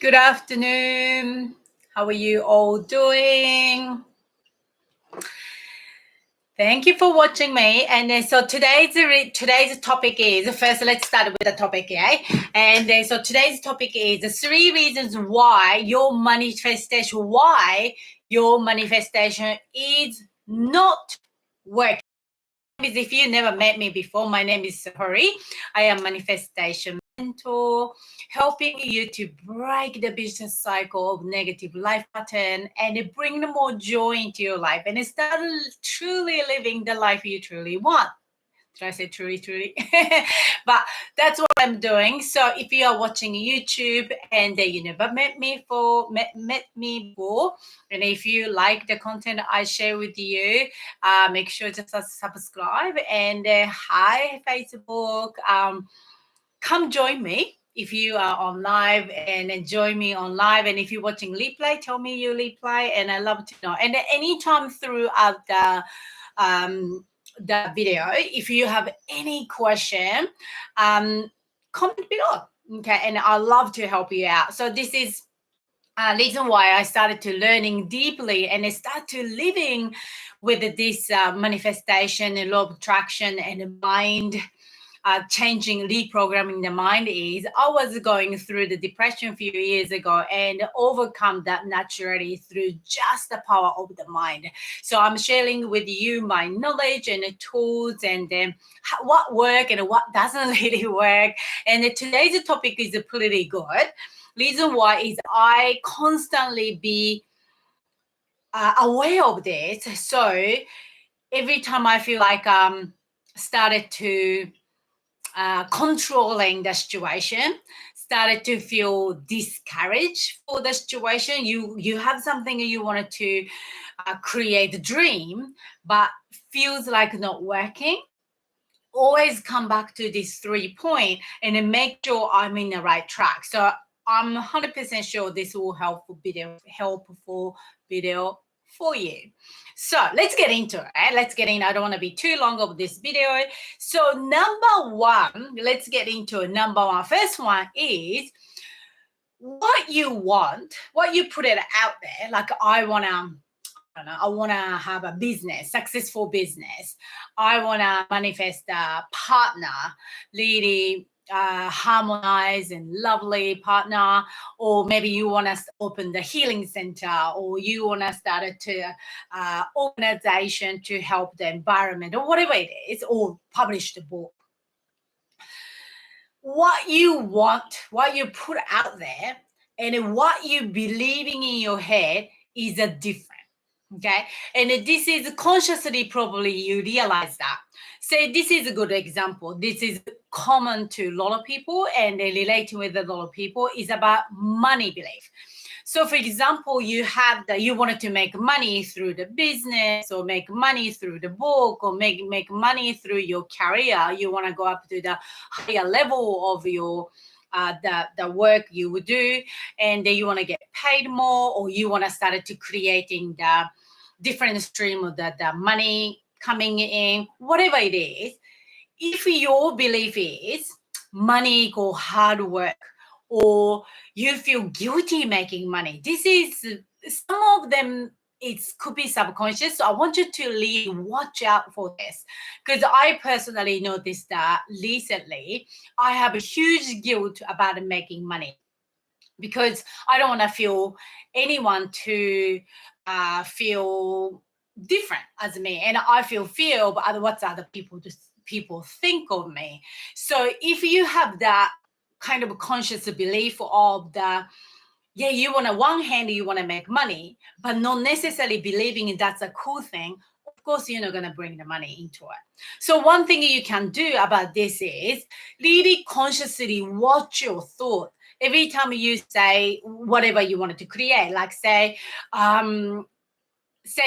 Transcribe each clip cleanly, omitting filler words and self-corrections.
Good afternoon. How are you all doing? Thank you for watching me. And so today's topic is first. Let's start with the topic, yeah. And so today's topic is the 3 reasons why your manifestation is not working. If you never met me before, my name is Sahori. I am manifestation mentor, helping you to break the business cycle of negative life pattern and bring more joy into your life and start truly living the life you truly want. Did I say truly? But that's what I'm doing. So if you are watching YouTube and you never met me before, and if you like the content I share with you, make sure to subscribe. And hi, Facebook. Come join me if you are on live and join me on live. And if you're watching replay, tell me you replay, and I love to know. And anytime throughout the video, if you have any question, comment below. Okay, and I love to help you out. So this is reason why I started to learning deeply and I start to living with this manifestation and law of attraction and mind changing, reprogramming the mind is I was going through the depression a few years ago and overcome that naturally through just the power of the mind. So I'm sharing with you my knowledge and the tools and what work and what doesn't really work. And today's topic is pretty good. Reason why is I constantly be aware of this. So every time I feel like started to controlling the situation, started to feel discouraged for the situation. You have something you wanted to create a dream, but feels like not working. Always come back to this 3 point and then make sure I'm in the right track. So I'm 100% sure this will helpful video for you. So let's get into it. Let's get in. I don't want to be too long of this video. So number one, let's get into it. Number one. First one is what you want, what you put it out there. Like I want to have a business, successful business. I want to manifest a partner, really harmonized and lovely partner. Or maybe you want to open the healing center, or you want to start a organization to help the environment, or whatever it is, or publish the book. What you want, what you put out there, and what you believing in your head is a different. Okay, and this is consciously probably you realize that. Say this is a good example. This is common to a lot of people, and they relate with a lot of people. Is about money belief. So, for example, you wanted to make money through the business, or make money through the book, or make money through your career. You want to go up to the higher level of your the work you would do, and then you want to get paid more, or you want to start to creating the different stream of the money coming in, whatever it is. If your belief is money equal hard work, or you feel guilty making money, this is some of them. It could be subconscious. So I want you to really watch out for this, because I personally noticed that recently I have a huge guilt about making money, because I don't want to feel anyone to feel different as me, and I feel fear of what other people think of me. So if you have that kind of conscious belief of the you want to one hand you want to make money, but not necessarily believing that's a cool thing, of course you're not going to bring the money into it. So one thing you can do about this is really consciously watch your thought every time you say whatever you wanted to create. Like say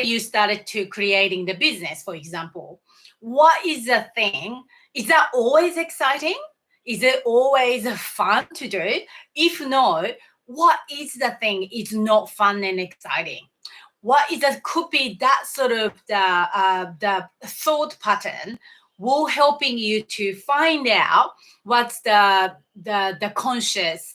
you started to creating the business, for example. What is the thing? Is that always exciting? Is it always fun to do? If not, what is the thing it's not fun and exciting? What is that? Could be that sort of the thought pattern will helping you to find out what's the conscious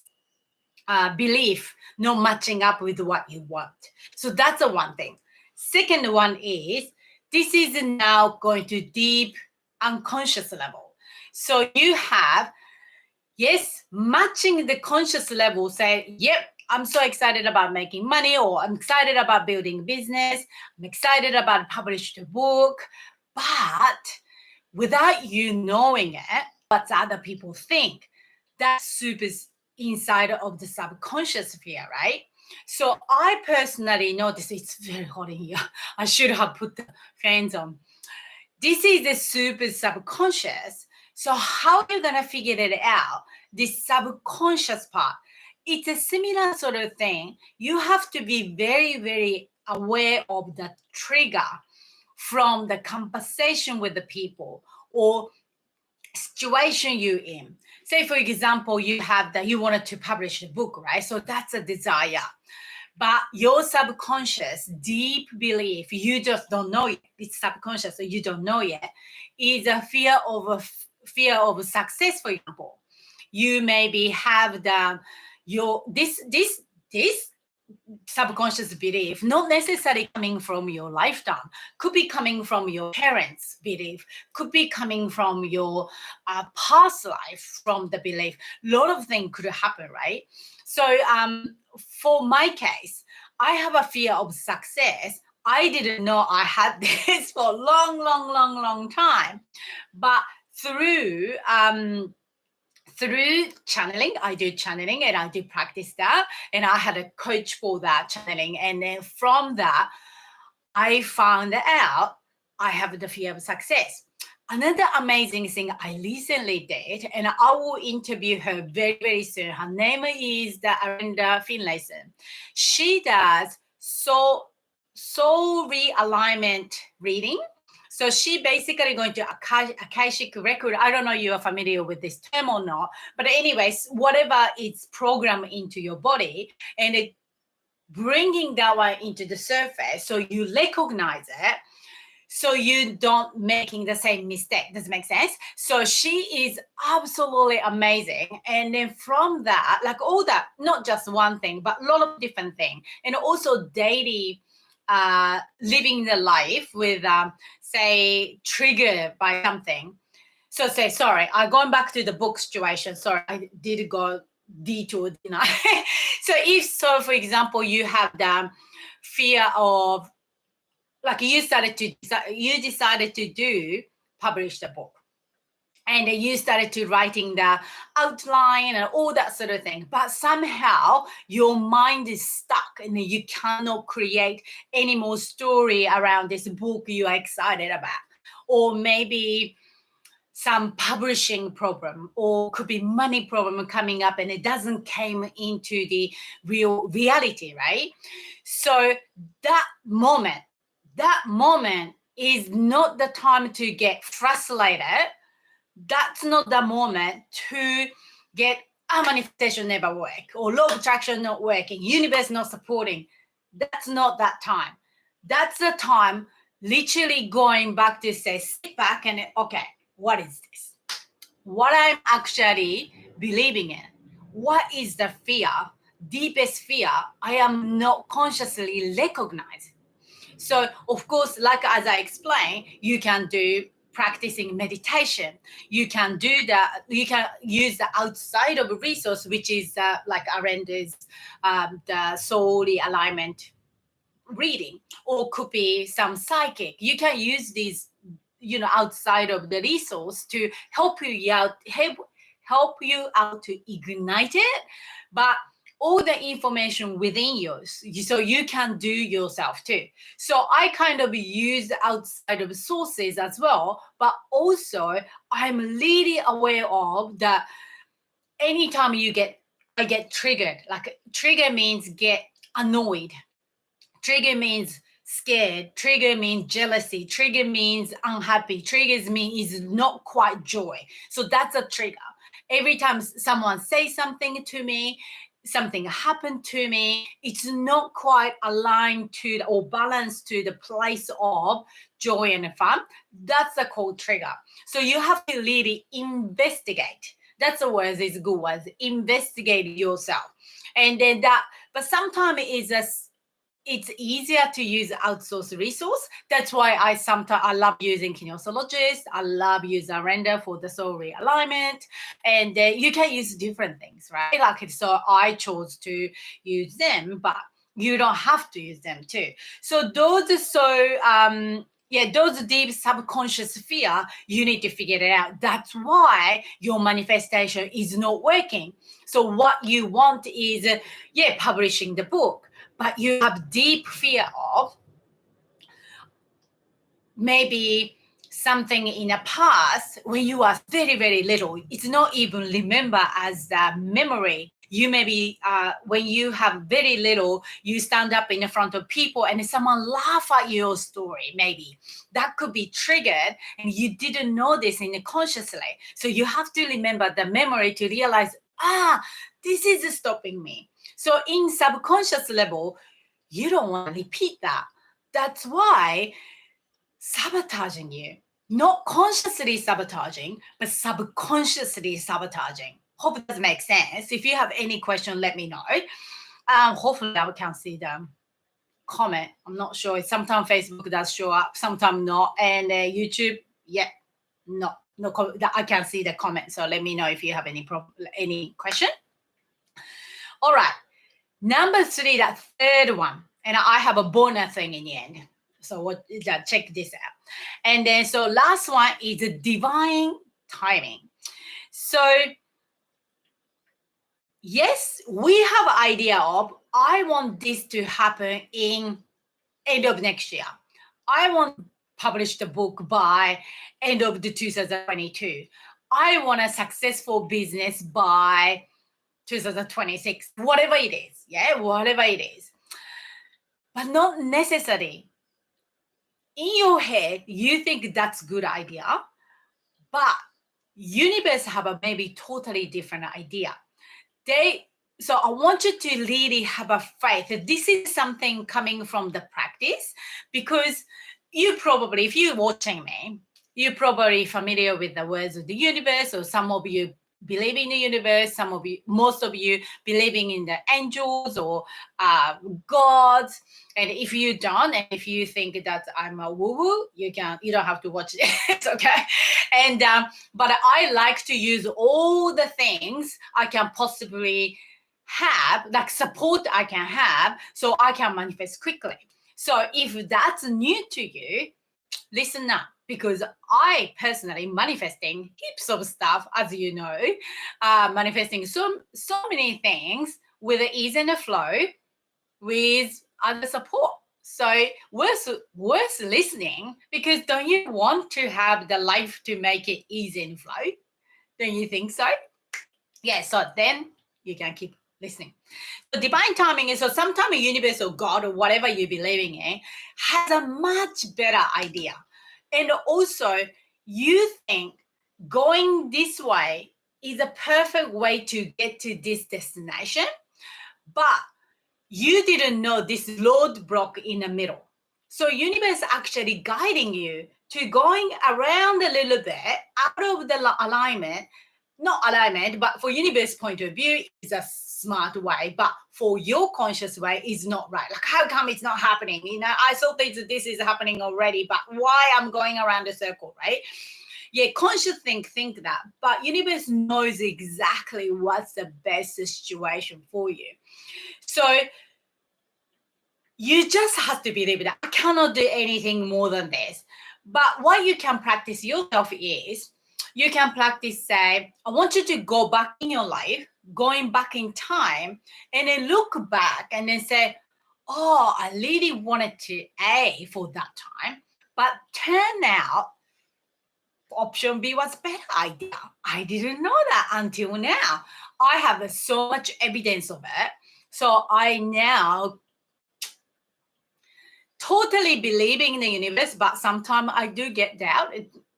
belief not matching up with what you want. So that's the one thing. Second one is, this is now going to deep unconscious level. So you have, yes, matching the conscious level, say, yep, I'm so excited about making money, or I'm excited about building business, I'm excited about publishing a book, but without you knowing it, what other people think, that's super inside of the subconscious fear, right? So I personally notice it's very hot in here. I should have put the fans on. This is the super subconscious. So how are you gonna figure it out? This subconscious part. It's a similar sort of thing. You have to be very, very aware of the trigger from the conversation with the people or situation you in. Say, for example, you have that you wanted to publish a book, right? So that's a desire. But your subconscious deep belief, you just don't know it. It's subconscious, so you don't know yet, is a fear of success, for example. You maybe have this subconscious belief, not necessarily coming from your lifetime, could be coming from your parents' belief, could be coming from your past life, from the belief. A lot of things could happen, right? So for my case, I have a fear of success. I didn't know I had this for a long time, but through channeling, I do channeling and I do practice that. And I had a coach for that channeling. And then from that, I found out I have the fear of success. Another amazing thing I recently did, and I will interview her very, very soon. Her name is Arenda Finlayson. She does soul realignment reading. So she basically going to Akashic record. I don't know if you are familiar with this term or not, but anyways, whatever it's programmed into your body and it bringing that one into the surface, so you recognize it, so you don't making the same mistake. Does it make sense? So she is absolutely amazing. And then from that, like all that, not just one thing, but a lot of different things, and also daily living the life with, say, triggered by something. So say, sorry, I'm going back to the book situation. Sorry, I did go detoured, you know. So for example, you have the fear of, like you decided to publish the book. And you started to writing the outline and all that sort of thing. But somehow your mind is stuck and you cannot create any more story around this book you are excited about. Or maybe some publishing problem, or could be money problem coming up and it doesn't came into the real reality, right? So that moment is not the time to get frustrated. That's not the moment to get manifestation never work, or law of attraction not working, universe not supporting. That's not that time. That's the time literally going back to say, sit back and, okay, what is this? What I'm actually believing in? What is the fear, deepest fear I am not consciously recognizing? So of course, like as I explained, you can do practicing meditation. You can do that. You can use the outside of a resource, which is like Arenda's the soul alignment reading, or could be some psychic. You can use these, outside of the resource to help you out, to ignite it. But all the information within you, so you can do yourself too. So I kind of use outside of sources as well, but also I'm really aware of that anytime I get triggered, like trigger means get annoyed, trigger means scared, trigger means jealousy, trigger means unhappy, triggers means is not quite joy. So that's a trigger. Every time someone says something to me, something happened to me, it's not quite aligned to or balanced to the place of joy and fun. That's a called trigger. So you have to really investigate. That's the word, is good word. Investigate yourself. And then but sometimes it's easier to use outsourced resource. That's why I love using kinesiologist. I love using render for the soul realignment, and you can use different things, right? Like, so I chose to use them, but you don't have to use them too. So those those deep subconscious fear, you need to figure it out. That's why your manifestation is not working. So what you want is, publishing the book, but you have deep fear of maybe something in the past when you are very, very little. It's not even remember as a memory. You maybe when you have very little, you stand up in front of people and someone laugh at your story. Maybe that could be triggered, and you didn't know this consciously. So you have to remember the memory to realize, this is stopping me. So in subconscious level, you don't want to repeat that. That's why sabotaging you, not consciously sabotaging, but subconsciously sabotaging. Hope it does make sense. If you have any question, let me know. Hopefully I can see the comment. I'm not sure. Sometimes Facebook does show up, sometimes not. And YouTube, no I can see the comment. So let me know if you have any question. All right. Number 3, that third one. And I have a bonus thing in the end. So check this out. And then, so last one is the divine timing. So yes, we have idea of, I want this to happen in end of next year. I want to publish the book by end of the 2022. I want a successful business by 2026, whatever it is. Whatever it is. But not necessary. In your head, you think that's a good idea, but universe have a maybe totally different idea. So I want you to really have a faith that this is something coming from the practice, because you probably, if you're watching me, you're probably familiar with the words of the universe, or some of you believe in the universe, most of you believing in the angels or gods. And if you don't, and if you think that I'm a woo-woo, you don't have to watch it, okay? And but I like to use all the things I can possibly have, like support I can have, so I can manifest quickly. So if that's new to you, listen up, because I personally manifesting heaps of stuff, as you know, manifesting so many things with the ease and the flow with other support. So worth listening, because don't you want to have the life to make it easy and flow? Don't you think so? Yeah, so then you can keep listening. So divine timing is, so sometimes the universe or God or whatever you're believing in has a much better idea. And also, you think going this way is a perfect way to get to this destination, but you didn't know this roadblock in the middle. So universe actually guiding you to going around a little bit out of the alignment, not alignment, but for universe point of view is a smart way, but for your conscious way is not right. Like, how come it's not happening? I thought this is happening already, but why I'm going around a circle, right? Yeah, conscious think that, but universe knows exactly what's the best situation for you. So you just have to believe that I cannot do anything more than this. But what you can practice yourself is, you can practice, say, I want you to go back in your life, going back in time, and then look back and then say, oh, I really wanted to A for that time, but turn out option B was better idea. I didn't know that until now. I have so much evidence of it. So I now totally believing in the universe, but sometimes I do get doubt.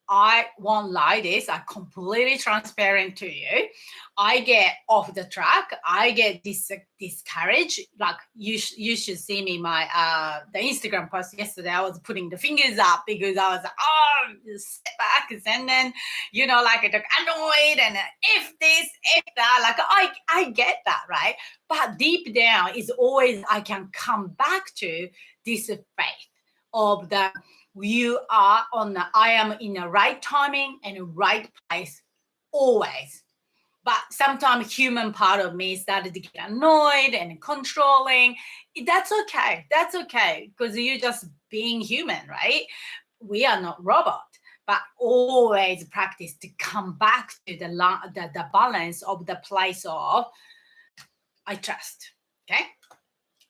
I won't lie this. I'm completely transparent to you. I get off the track. I get discouraged. Like you should see me the Instagram post yesterday. I was putting the fingers up because I was like, oh, setbacks, and then like annoyed and if this, if that. Like I get that, right? But deep down is always I can come back to this faith of the I am in the right timing and the right place always. But sometimes human part of me started to get annoyed and controlling. That's okay. That's okay because you're just being human, right? We are not robot. But always practice to come back to the balance of the place of I trust. Okay.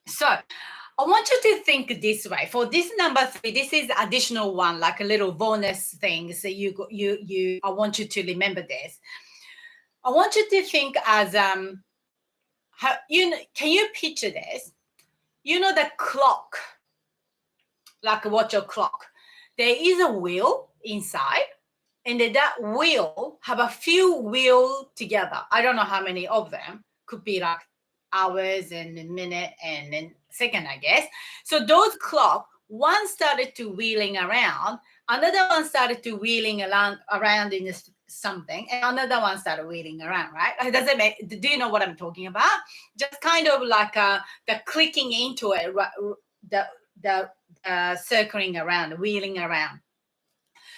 So I want you to think this way. For this number 3, this is additional one, like a little bonus thing. So I want you to remember this. I want you to think as can you picture this? The clock, like watch your clock. There is a wheel inside, and that wheel have a few wheels together. I don't know how many of them. Could be like hours and a minute and then second, I guess. So those clock, one started to wheeling around, another one started to wheeling around in something, and another one started wheeling around, right? Do you know what I'm talking about? Just kind of like the clicking into it, the circling around, wheeling around.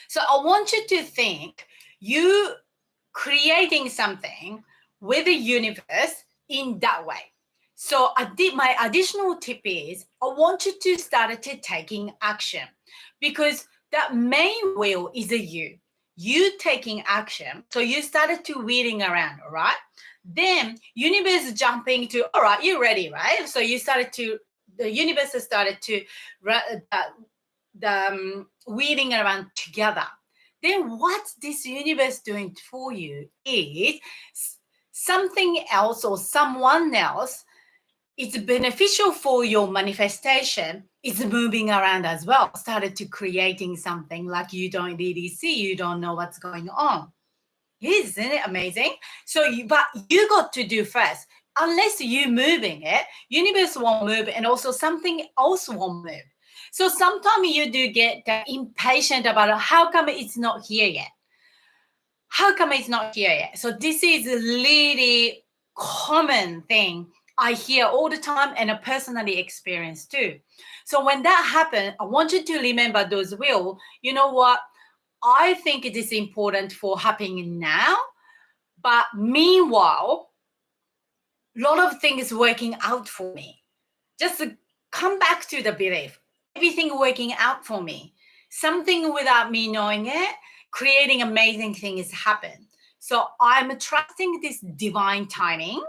So I want you to think you creating something with the universe in that way. So my additional tip is I want you to start taking action because that main wheel is you taking action. So you started to wheeling around, all right? Then universe jumping to, all right, you're ready, right? So the universe started to wheeling around together. Then what this universe doing for you is something else or someone else is beneficial for your manifestation is moving around as well, started to creating something like you don't really see, you don't know what's going on. Isn't it amazing? But you got to do first. Unless you moving it, universe won't move and also something else won't move. So sometimes you do get impatient about how come it's not here yet? How come it's not here yet? So this is a really common thing I hear all the time and I personally experience too. So when that happens, I want you to remember those will. You know what? I think it is important for happening now. But meanwhile, a lot of things working out for me. Just come back to the belief. Everything working out for me. Something without me knowing it, creating amazing things happen. So I'm trusting this divine timing.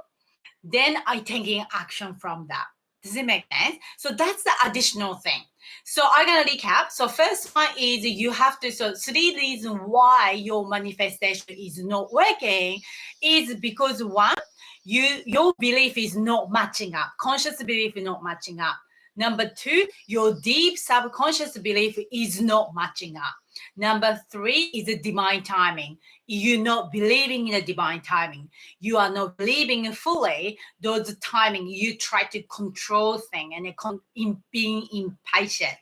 Then I taking action from that. Does it make sense? So that's the additional thing. So I'm going to recap. So first one is you have to, so 3 reasons why your manifestation is not working is because 1, your belief is not matching up. Conscious belief is not matching up. Number 2, your deep subconscious belief is not matching up. Number 3 is the divine timing. You're not believing in the divine timing. You are not believing fully those timing. You try to control things and being impatient.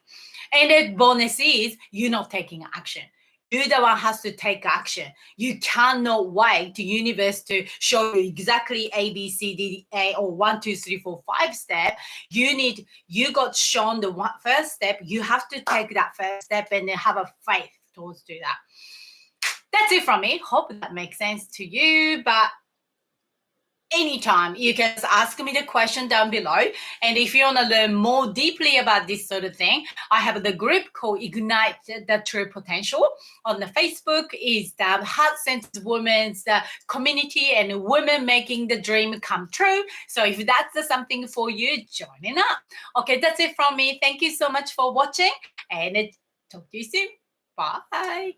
And the bonus is you're not taking action. You're the one has to take action. You cannot wait to universe to show you exactly A, B, C, D, A, or 1, 2, 3, 4, 5 step. You got shown the first step. You have to take that first step and then have a faith towards do that. That's it from me. Hope that makes sense to you. But anytime you can just ask me the question down below, and if you want to learn more deeply about this sort of thing, I have the group called Ignite the True Potential. On the Facebook is the heart-centered women's community and women making the dream come true. So if that's something for you, join in up. Okay, that's it from me. Thank you so much for watching, and talk to you soon. Bye.